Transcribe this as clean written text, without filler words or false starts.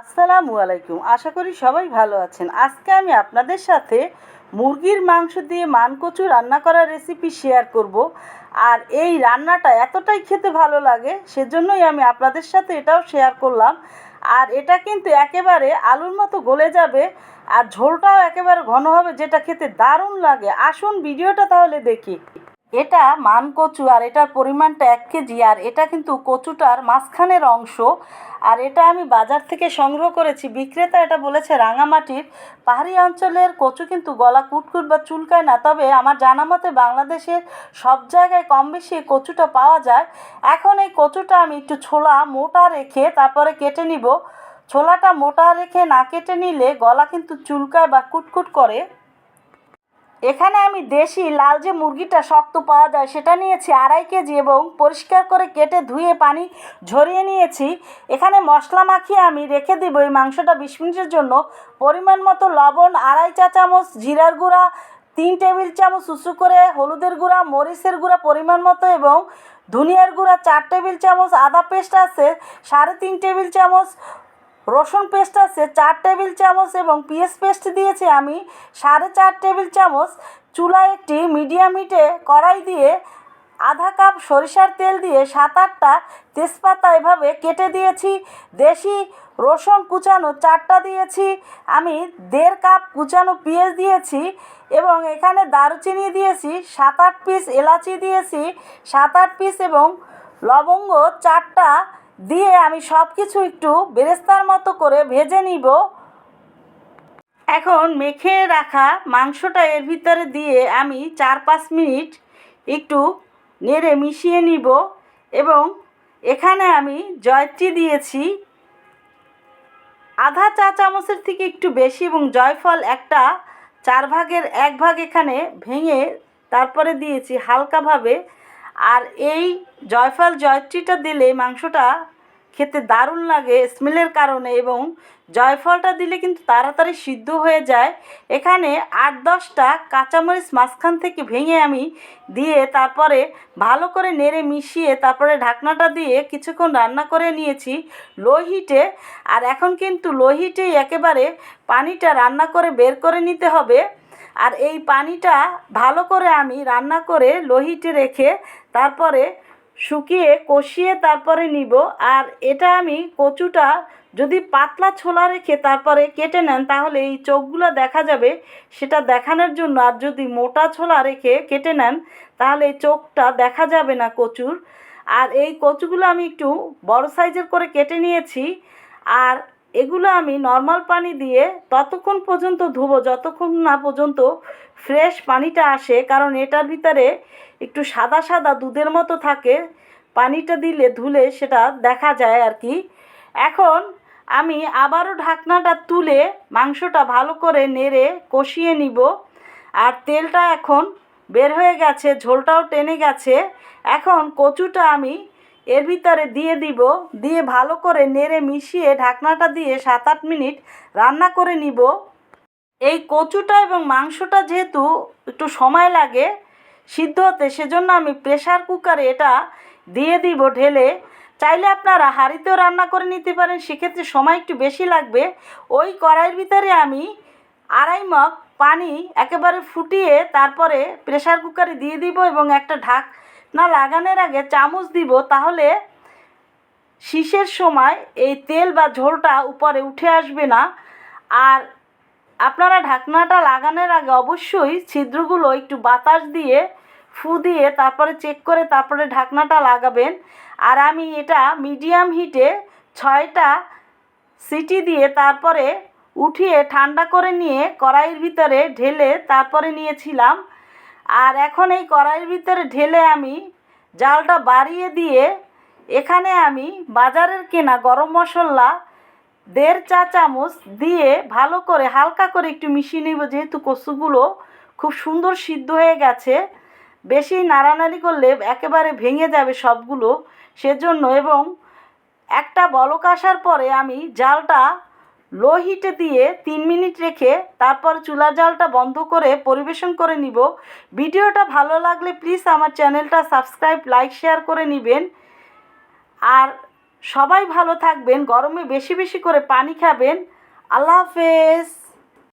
আসসালামু আলাইকুম। আশা করি সবাই ভালো আছেন। আজকে আমি আপনাদের সাথে মুরগির মাংস দিয়ে মানকচু রান্না করার রেসিপি শেয়ার করব। আর এই রান্নাটা এতটাই খেতে ভালো লাগে, সেজন্যই আমি আপনাদের সাথে এটাও শেয়ার করলাম। আর এটা কিন্তু একেবারে আলুর মতো গলে যাবে, আর ঝোলটাও একেবারে ঘন হবে, যেটা খেতে দারুণ লাগে। আসুন ভিডিওটা তাহলে দেখি। এটা মানকচু, আর এটার পরিমাণটা 1 কেজি। আর এটা কিন্তু কচুটার মাঝখানের অংশ। আর এটা আমি বাজার থেকে সংগ্রহ করেছি। বিক্রেতা এটা বলেছে রাঙামাটির। পাহাড়ি অঞ্চলের কচু কিন্তু গলা কুটকুট বা চুলকায় না, তবে আমার জানা মতে বাংলাদেশের সব জায়গায় কম বেশি এই কচুটা পাওয়া যায়। এখন এই কচুটা আমি একটু ছোলা মোটা রেখে তারপরে কেটে নিব। ছোলাটা মোটা রেখে না কেটে নিলে গলা কিন্তু চুলকায় বা কুটকুট করে। এখানে আমি দেশি লাল যে মুরগিটা শক্ত পাওয়া যায় সেটা নিয়েছি 2.5 কেজি, এবং পরিষ্কার করে কেটে ধুয়ে পানি ঝরিয়ে নিয়েছি। এখানে মশলা মাখিয়ে আমি রেখে দিব এই মাংসটা 20 মিনিটের জন্য। পরিমাণ মতো লবণ, 2.5 চা চামচ জিরার গুঁড়া, 3 টেবিল চামচ উঁচু করে হলুদের গুঁড়া, মরিচের গুঁড়া পরিমাণ মতো, এবং ধনিয়ার গুঁড়া 4 টেবিল চামচ, আদা পেস্ট আছে 3.5 টেবিল চামচ, রসুন পেস্ট আছে 4 টেবিল চামচ, এবং পেঁয়াজ পেস্ট দিয়েছি আমি 4.5 টেবিল চামচ। চুলায় একটি মিডিয়াম হিটে কড়াই দিয়ে আধা কাপ সরিষার তেল দিয়ে 7-8টা তেজপাতা এভাবে কেটে দিয়েছি। দেশি রসুন কুচানো 4টা দিয়েছি। আমি 1.5 কাপ কুচানো পেঁয়াজ দিয়েছি, এবং এখানে দারুচিনি দিয়েছি 7-8 পিস, এলাচি দিয়েছি 7-8 পিস, এবং লবঙ্গ 4টা দিয়ে আমি সব কিছু একটু বেরেস্তার মতো করে ভেজে নিব। এখন মেখে রাখা মাংসটা এর ভিতরে দিয়ে আমি 4-5 মিনিট একটু নেড়ে মিশিয়ে নিব। এবং এখানে আমি জয়ত্রী দিয়েছি আধা চা চামচের থেকে একটু বেশি, এবং জয়ফল একটা 4 ভাগের 1 ভাগ এখানে ভেঙে তারপরে দিয়েছি হালকাভাবে। আর এই জয়ফল জয়ত্রীটা দিলে মাংসটা খেতে দারুণ লাগে স্মেলের কারণে, এবং জয়ফলটা দিলে কিন্তু তাড়াতাড়ি সিদ্ধ হয়ে যায়। এখানে 8-10টা কাঁচামরিচ মাঝখান থেকে ভেঙে আমি দিয়ে তারপরে ভালো করে নেড়ে মিশিয়ে তারপরে ঢাকনাটা দিয়ে কিছুক্ষণ রান্না করে নিয়েছি লো হিটে। আর এখন কিন্তু লো হিটেই একেবারে পানিটা রান্না করে বের করে নিতে হবে। আর এই পানিটা ভালো করে আমি রান্না করে লো হিটে রেখে তারপরে শুকিয়ে কষিয়ে তারপরে নিব। আর এটা আমি কচুটা যদি পাতলা ছোলা রেখে তারপরে কেটে নেন তাহলে এই চোখগুলো দেখা যাবে, সেটা দেখানোর জন্য। আর যদি মোটা ছোলা রেখে কেটে নেন তাহলে এই চোখটা দেখা যাবে না কচুর। আর এই কচুগুলো আমি একটু বড় সাইজের করে কেটে নিয়েছি। আর এগুলো আমি নর্মাল পানি দিয়ে ততক্ষণ পর্যন্ত ধুবো যতক্ষণ না পর্যন্ত ফ্রেশ পানিটা আসে, কারণ এটার ভিতরে একটু সাদা সাদা দুধের মতো থাকে। পানিটা দিলে ধুলে সেটা দেখা যায় আর কি। এখন আমি আবারও ঢাকনাটা তুলে মাংসটা ভালো করে নেড়ে কষিয়ে নিব। আর তেলটা এখন বের হয়ে গেছে, ঝোলটাও টেনে গেছে। এখন কচুটা আমি এর ভিতরে দিয়ে দিব, দিয়ে ভালো করে নেড়ে মিশিয়ে ঢাকনাটা দিয়ে 7-8 মিনিট রান্না করে নিব। এই কচুটা এবং মাংসটা যেহেতু একটু সময় লাগে সিদ্ধ হতে, সেজন্য আমি প্রেসার কুকারে এটা দিয়ে দিব ঢেলে। চাইলে আপনারা হাঁড়িতেও রান্না করে নিতে পারেন, সেক্ষেত্রে সময় একটু বেশি লাগবে। ওই কড়াইয়ের ভিতরে আমি 2.5 মগ পানি একেবারে ফুটিয়ে তারপরে প্রেসার কুকারে দিয়ে দিব, এবং একটা ঢাকনা লাগানোর আগে চামচ দিব, তাহলে শীষের সময় এই তেল বা ঝোলটা উপরে উঠে আসবে না। আর আপনারা ঢাকনাটা লাগানোর আগে অবশ্যই ছিদ্রগুলো একটু বাতাস দিয়ে ফু দিয়ে তারপরে চেক করে তারপরে ঢাকনাটা লাগাবেন। আর আমি এটা মিডিয়াম হিটে 6টা সিটি দিয়ে তারপরে উঠিয়ে ঠান্ডা করে নিয়ে কড়াইয়ের ভিতরে ঢেলে তারপরে নিয়েছিলাম। আর এখন এই কড়াইয়ের ভিতরে ঢেলে আমি জালটা বাড়িয়ে দিয়ে এখানে আমি বাজারের কেনা গরম মশলা 1.5 চা চামচ দিয়ে ভালো করে হালকা করে একটু মিশিয়ে নেব, যেহেতু কচুগুলো খুব সুন্দর সিদ্ধ হয়ে গেছে। বেশি নাড়ানাড়ি করলে একেবারে ভেঙে যাবে সবগুলো, সেজন্য। এবং একটা বলক আসার পরে আমি জালটা লো হিটে দিয়ে 3 মিনিট রেখে তারপর চুলার জালটা বন্ধ করে পরিবেশন করে নিব। ভিডিওটা ভালো লাগলে প্লিজ আমার চ্যানেলটা সাবস্ক্রাইব, লাইক, শেয়ার করে নেবেন। আর সবাই ভালো থাকবেন, গরমে বেশি বেশি করে পানি খাবেন। আল্লাহ হাফেজ।